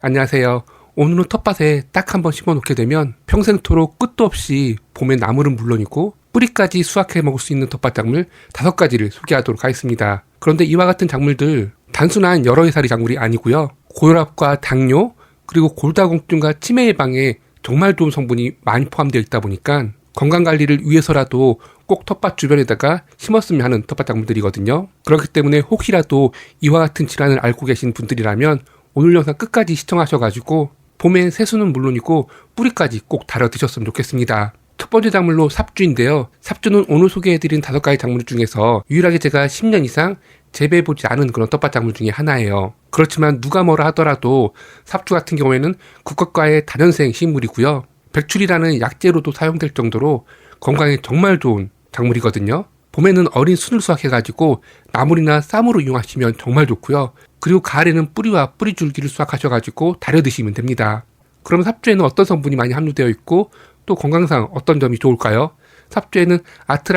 안녕하세요. 오늘은 텃밭에 딱 한 번 심어놓게 되면 평생토록 끝도 없이 봄에 나물은 물론이고 뿌리까지 수확해 먹을 수 있는 텃밭 작물 5가지를 소개하도록 하겠습니다. 그런데 이와 같은 작물들 단순한 여러 해살이 작물이 아니고요. 고혈압과 당뇨 그리고 골다공증과 치매 예방에 정말 좋은 성분이 많이 포함되어 있다 보니까 건강관리를 위해서라도 꼭 텃밭 주변에다가 심었으면 하는 텃밭 작물들이거든요. 그렇기 때문에 혹시라도 이와 같은 질환을 앓고 계신 분들이라면 오늘 영상 끝까지 시청하셔가지고 봄에 새수는 물론이고 뿌리까지 꼭 다려 드셨으면 좋겠습니다. 첫 번째 작물로 삽주인데요. 삽주는 오늘 소개해드린 5가지 작물 중에서 유일하게 제가 10년 이상 재배해보지 않은 그런 텃밭 작물 중에 하나예요. 그렇지만 누가 뭐라 하더라도 삽주 같은 경우에는 국화과의 다년생 식물이고요. 백출이라는 약재로도 사용될 정도로 건강에 정말 좋은 작물이거든요. 봄에는 어린 순을 수확해가지고 나물이나 쌈으로 이용하시면 정말 좋고요. 그리고 가을에는 뿌리와 뿌리줄기를 수확하셔가지고 다려 드시면 됩니다. 그럼 삽주에는 어떤 성분이 많이 함유되어 있고 또 건강상 어떤 점이 좋을까요? 삽주에는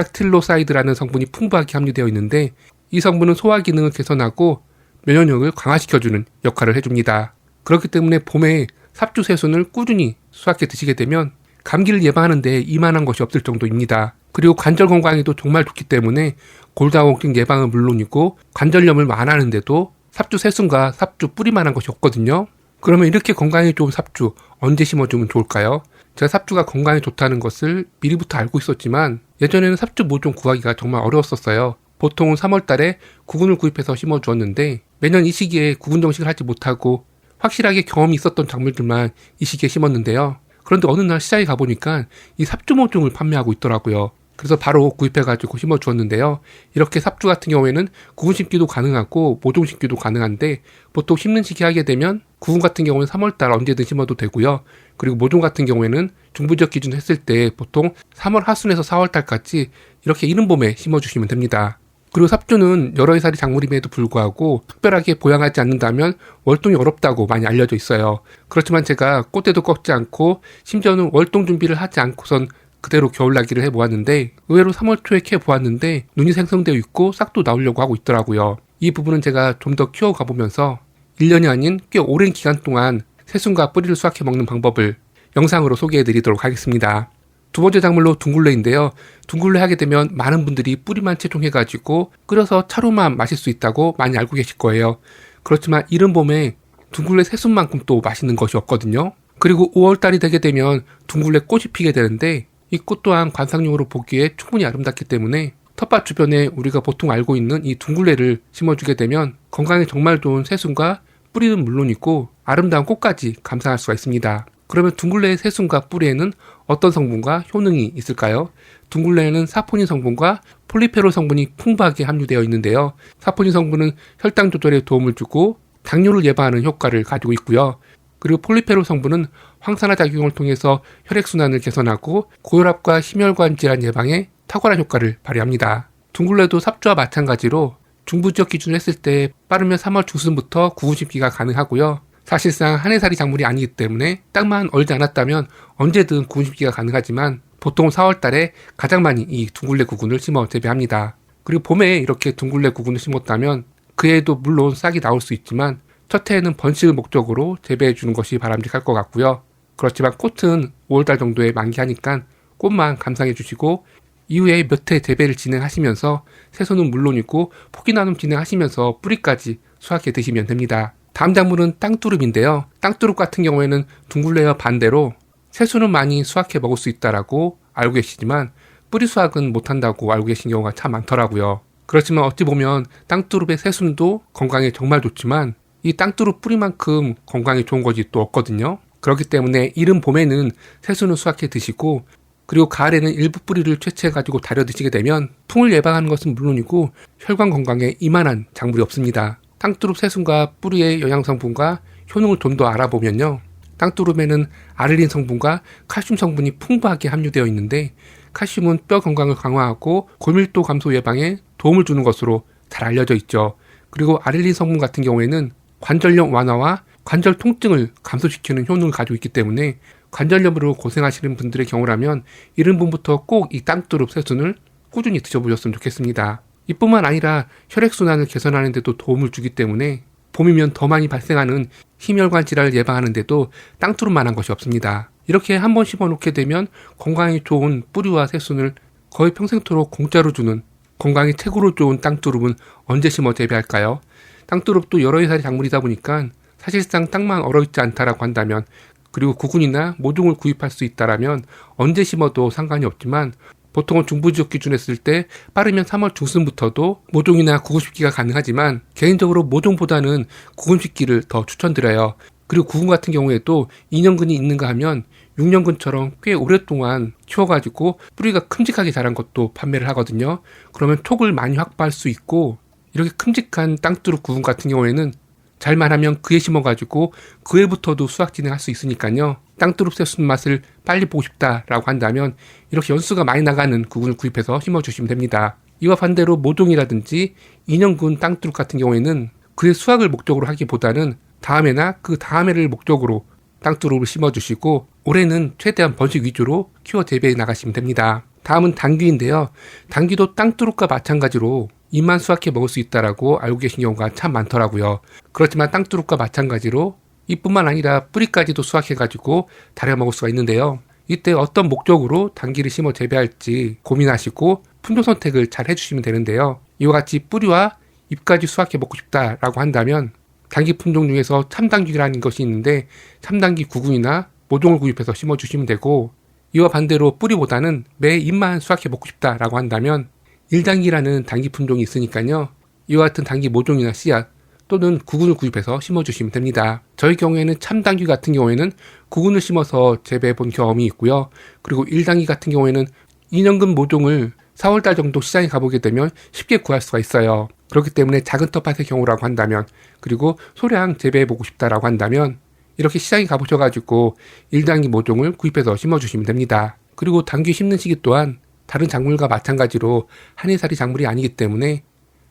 아트락틸로사이드라는 성분이 풍부하게 함유되어 있는데 이 성분은 소화 기능을 개선하고 면역력을 강화시켜주는 역할을 해줍니다. 그렇기 때문에 봄에 삽주 새순을 꾸준히 수확해 드시게 되면 감기를 예방하는 데 이만한 것이 없을 정도입니다. 그리고 관절 건강에도 정말 좋기 때문에 골다공증 예방은 물론이고 관절염을 완화하는 데도 삽주 새순과 삽주 뿌리만한 것이 없거든요. 그러면 이렇게 건강에 좋은 삽주 언제 심어주면 좋을까요? 제가 삽주가 건강에 좋다는 것을 미리부터 알고 있었지만 예전에는 삽주 모종 구하기가 정말 어려웠었어요. 보통은 3월 달에 구근을 구입해서 심어주었는데 매년 이 시기에 구근 정식을 하지 못하고 확실하게 경험이 있었던 작물들만 이 시기에 심었는데요. 그런데 어느 날 시장에 가보니까 이 삽주 모종을 판매하고 있더라고요. 그래서 바로 구입해가지고 심어주었는데요. 이렇게 삽주 같은 경우에는 구근 심기도 가능하고 모종 심기도 가능한데 보통 심는 시기 하게 되면 구근 같은 경우는 3월달 언제든 심어도 되고요. 그리고 모종 같은 경우에는 중부지역 기준 했을 때 보통 3월 하순에서 4월달까지 이렇게 이른 봄에 심어주시면 됩니다. 그리고 삽주는 여러 해살이 작물임에도 불구하고 특별하게 보양하지 않는다면 월동이 어렵다고 많이 알려져 있어요. 그렇지만 제가 꽃대도 꺾지 않고 심지어는 월동 준비를 하지 않고선 그대로 겨울나기를 해보았는데 의외로 3월 초에 캐보았는데 눈이 생성되어 있고 싹도 나오려고 하고 있더라고요. 이 부분은 제가 좀 더 키워가보면서 1년이 아닌 꽤 오랜 기간 동안 새순과 뿌리를 수확해 먹는 방법을 영상으로 소개해드리도록 하겠습니다. 두 번째 작물로 둥글레인데요. 둥글레 하게 되면 많은 분들이 뿌리만 채종해가지고 끓여서 차로만 마실 수 있다고 많이 알고 계실 거예요. 그렇지만 이른 봄에 둥글레 새순만큼 또 맛있는 것이 없거든요. 그리고 5월달이 되게 되면 둥글레 꽃이 피게 되는데 이 꽃 또한 관상용으로 보기에 충분히 아름답기 때문에 텃밭 주변에 우리가 보통 알고 있는 이 둥글레를 심어주게 되면 건강에 정말 좋은 새순과 뿌리는 물론이고 아름다운 꽃까지 감상할 수가 있습니다. 그러면 둥글레의 새순과 뿌리에는 어떤 성분과 효능이 있을까요? 둥글레에는 사포닌 성분과 폴리페롤 성분이 풍부하게 함유되어 있는데요. 사포닌 성분은 혈당 조절에 도움을 주고 당뇨를 예방하는 효과를 가지고 있고요. 그리고 폴리페롤 성분은 황산화 작용을 통해서 혈액순환을 개선하고 고혈압과 심혈관 질환 예방에 탁월한 효과를 발휘합니다. 둥글레도 삽주와 마찬가지로 중부지역 기준으로 했을 때 빠르면 3월 중순부터 구근 심기가 가능하고요. 사실상 한 해살이 작물이 아니기 때문에 땅만 얼지 않았다면 언제든 구근 심기가 가능하지만 보통 4월 달에 가장 많이 이 둥글레 구근을 심어 재배합니다. 그리고 봄에 이렇게 둥글레 구근을 심었다면 그 해에도 물론 싹이 나올 수 있지만 첫 해에는 번식을 목적으로 재배해 주는 것이 바람직할 것 같고요. 그렇지만 꽃은 5월달 정도에 만기하니까 꽃만 감상해 주시고 이후에 몇 해 재배를 진행하시면서 새순은 물론이고 포기 나눔 진행하시면서 뿌리까지 수확해 드시면 됩니다. 다음 작물은 땅두릅인데요. 땅두릅 같은 경우에는 둥글레와 반대로 새순은 많이 수확해 먹을 수 있다라고 알고 계시지만 뿌리 수확은 못한다고 알고 계신 경우가 참 많더라고요. 그렇지만 어찌 보면 땅두릅의 새순도 건강에 정말 좋지만 이 땅두릅 뿌리만큼 건강에 좋은 것이 또 없거든요. 그렇기 때문에 이른 봄에는 새순을 수확해 드시고 그리고 가을에는 일부 뿌리를 채취해가지고 다려 드시게 되면 풍을 예방하는 것은 물론이고 혈관 건강에 이만한 작물이 없습니다. 땅두릅 새순과 뿌리의 영양 성분과 효능을 좀 더 알아보면요. 땅두릅에는 아르닌 성분과 칼슘 성분이 풍부하게 함유되어 있는데 칼슘은 뼈 건강을 강화하고 골밀도 감소 예방에 도움을 주는 것으로 잘 알려져 있죠. 그리고 아르닌 성분 같은 경우에는 관절염 완화와 관절 통증을 감소시키는 효능을 가지고 있기 때문에 관절염으로 고생하시는 분들의 경우라면 이른 봄부터 꼭 이 땅두릅 새순을 꾸준히 드셔보셨으면 좋겠습니다. 이뿐만 아니라 혈액순환을 개선하는 데도 도움을 주기 때문에 봄이면 더 많이 발생하는 심혈관 질환을 예방하는데도 땅두릅만한 것이 없습니다. 이렇게 한번 심어놓게 되면 건강에 좋은 뿌리와 새순을 거의 평생토록 공짜로 주는 건강에 최고로 좋은 땅두릅은 언제 심어 재배할까요? 땅두릅도 여러 해살이 작물이다 보니까 사실상 땅만 얼어있지 않다라고 한다면, 그리고 구근이나 모종을 구입할 수 있다라면 언제 심어도 상관이 없지만, 보통은 중부지역 기준 했을 때 빠르면 3월 중순부터도 모종이나 구근 심기가 가능하지만, 개인적으로 모종보다는 구근 심기를 더 추천드려요. 그리고 구근 같은 경우에도 2년근이 있는가 하면 6년근처럼 꽤 오랫동안 키워가지고 뿌리가 큼직하게 자란 것도 판매를 하거든요. 그러면 촉을 많이 확보할 수 있고, 이렇게 큼직한 땅두릅 구근 같은 경우에는 잘만 하면 그해 심어가지고 그해부터도 수확 진행할 수 있으니까요. 땅두릅 새순 맛을 빨리 보고 싶다라고 한다면 이렇게 연수가 많이 나가는 구근을 구입해서 심어주시면 됩니다. 이와 반대로 모종이라든지 2년근 땅두릅 같은 경우에는 그해 수확을 목적으로 하기보다는 다음해나 그 다음해를 목적으로 땅두릅을 심어주시고, 올해는 최대한 번식 위주로 키워 재배해 나가시면 됩니다. 다음은 당귀인데요. 당귀도 땅두릅과 마찬가지로 잎만 수확해 먹을 수 있다라고 알고 계신 경우가 참 많더라고요. 그렇지만 땅두릅과 마찬가지로 잎뿐만 아니라 뿌리까지도 수확해가지고 다려 먹을 수가 있는데요. 이때 어떤 목적으로 당귀를 심어 재배할지 고민하시고 품종 선택을 잘 해주시면 되는데요. 이와 같이 뿌리와 잎까지 수확해 먹고 싶다라고 한다면 당귀 품종 중에서 참당귀라는 것이 있는데, 참당귀 구근이나 모종을 구입해서 심어주시면 되고, 이와 반대로 뿌리보다는 매 잎만 수확해 먹고 싶다라고 한다면 일당귀라는 당귀 품종이 있으니까요. 이와 같은 당귀 모종이나 씨앗 또는 구근을 구입해서 심어주시면 됩니다. 저희 경우에는 참당귀 같은 경우에는 구근을 심어서 재배해 본 경험이 있고요. 그리고 일당귀 같은 경우에는 2년근 모종을 4월달 정도 시장에 가보게 되면 쉽게 구할 수가 있어요. 그렇기 때문에 작은 텃밭의 경우라고 한다면, 그리고 소량 재배해보고 싶다라고 한다면 이렇게 시장에 가보셔가지고 일당귀 모종을 구입해서 심어주시면 됩니다. 그리고 당귀 심는 시기 또한 다른 작물과 마찬가지로 한해살이 작물이 아니기 때문에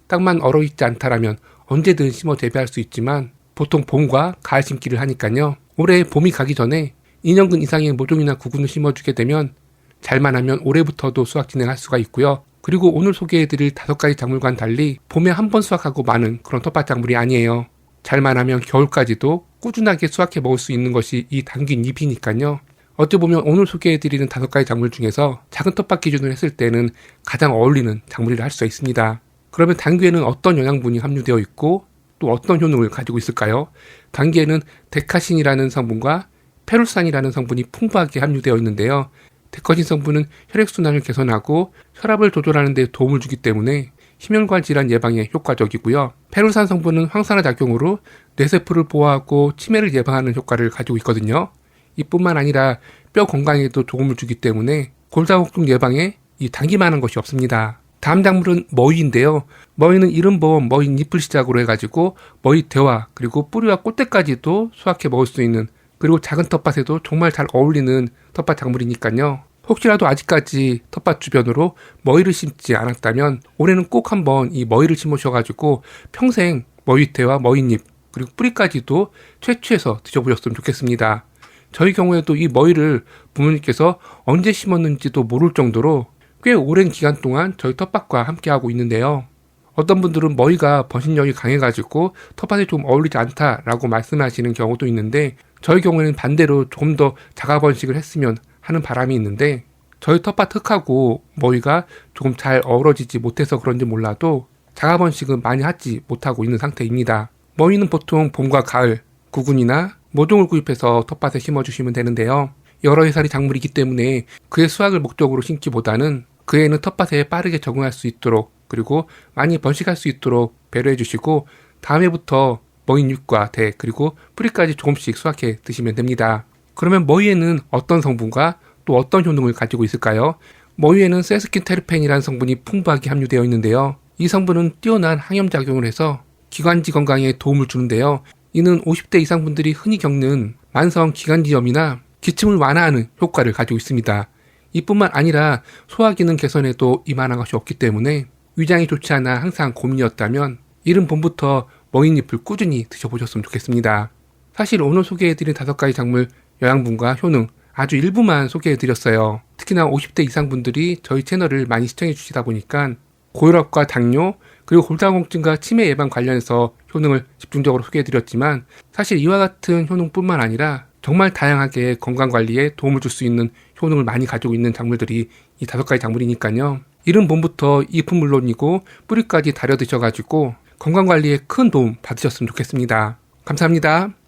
땅만 얼어있지 않다라면 언제든 심어 재배할 수 있지만, 보통 봄과 가을 심기를 하니까요. 올해 봄이 가기 전에 2년근 이상의 모종이나 구근을 심어주게 되면 잘만 하면 올해부터도 수확 진행할 수가 있고요. 그리고 오늘 소개해드릴 5가지 작물과는 달리 봄에 한 번 수확하고 마는 그런 텃밭 작물이 아니에요. 잘만 하면 겨울까지도 꾸준하게 수확해 먹을 수 있는 것이 이 당귀 잎이니까요. 어찌 보면 오늘 소개해드리는 5가지 작물 중에서 작은 텃밭 기준으로 했을 때는 가장 어울리는 작물이라 할 수가 있습니다. 그러면 당귀에는 어떤 영양분이 함유되어 있고 또 어떤 효능을 가지고 있을까요? 당귀에는 데카신이라는 성분과 페룰산이라는 성분이 풍부하게 함유되어 있는데요. 데카신 성분은 혈액순환을 개선하고 혈압을 조절하는 데 도움을 주기 때문에 심혈관 질환 예방에 효과적이고요. 페룰산 성분은 항산화 작용으로 뇌세포를 보호하고 치매를 예방하는 효과를 가지고 있거든요. 이뿐만 아니라 뼈 건강에도 도움을 주기 때문에 골다공증 예방에 이 당귀만한 것이 없습니다. 다음 작물은 머위인데요. 머위는 이른봄 머위잎을 시작으로 해가지고 머위대와 그리고 뿌리와 꽃대까지도 수확해 먹을 수 있는, 그리고 작은 텃밭에도 정말 잘 어울리는 텃밭 작물이니까요. 혹시라도 아직까지 텃밭 주변으로 머위를 심지 않았다면 올해는 꼭 한번 이 머위를 심으셔가지고 평생 머위대와 머위잎 그리고 뿌리까지도 채취해서 드셔보셨으면 좋겠습니다. 저희 경우에도 이 머위를 부모님께서 언제 심었는지도 모를 정도로 꽤 오랜 기간 동안 저희 텃밭과 함께하고 있는데요. 어떤 분들은 머위가 번식력이 강해가지고 텃밭에 좀 어울리지 않다라고 말씀하시는 경우도 있는데, 저희 경우에는 반대로 조금 더 자가 번식을 했으면 하는 바람이 있는데, 저희 텃밭 흙하고 머위가 조금 잘 어우러지지 못해서 그런지 몰라도 자가 번식은 많이 하지 못하고 있는 상태입니다. 머위는 보통 봄과 가을, 구근이나 모종을 구입해서 텃밭에 심어주시면 되는데요. 여러 해살이 작물이기 때문에 그의 수확을 목적으로 심기보다는 그해에는 텃밭에 빠르게 적응할 수 있도록, 그리고 많이 번식할 수 있도록 배려해 주시고 다음 해부터 머위잎과 대 그리고 뿌리까지 조금씩 수확해 드시면 됩니다. 그러면 머위에는 어떤 성분과 또 어떤 효능을 가지고 있을까요? 머위에는 세스킨 테르펜이라는 성분이 풍부하게 함유되어 있는데요. 이 성분은 뛰어난 항염작용을 해서 기관지 건강에 도움을 주는데요. 이는 50대 이상 분들이 흔히 겪는 만성 기관지염이나 기침을 완화하는 효과를 가지고 있습니다. 이뿐만 아니라 소화기능 개선에도 이만한 것이 없기 때문에 위장이 좋지 않아 항상 고민이었다면 이른 봄부터 머위잎을 꾸준히 드셔보셨으면 좋겠습니다. 사실 오늘 소개해드린 5가지 작물 영양분과 효능 아주 일부만 소개해드렸어요. 특히나 50대 이상 분들이 저희 채널을 많이 시청해 주시다 보니까 고혈압과 당뇨 그리고 골다공증과 치매 예방 관련해서 효능을 집중적으로 소개해드렸지만 사실 이와 같은 효능뿐만 아니라 정말 다양하게 건강관리에 도움을 줄 수 있는 효능을 많이 가지고 있는 작물들이 이 5가지 작물이니까요. 이른 봄부터 잎은 물론이고 뿌리까지 다려 드셔가지고 건강관리에 큰 도움 받으셨으면 좋겠습니다. 감사합니다.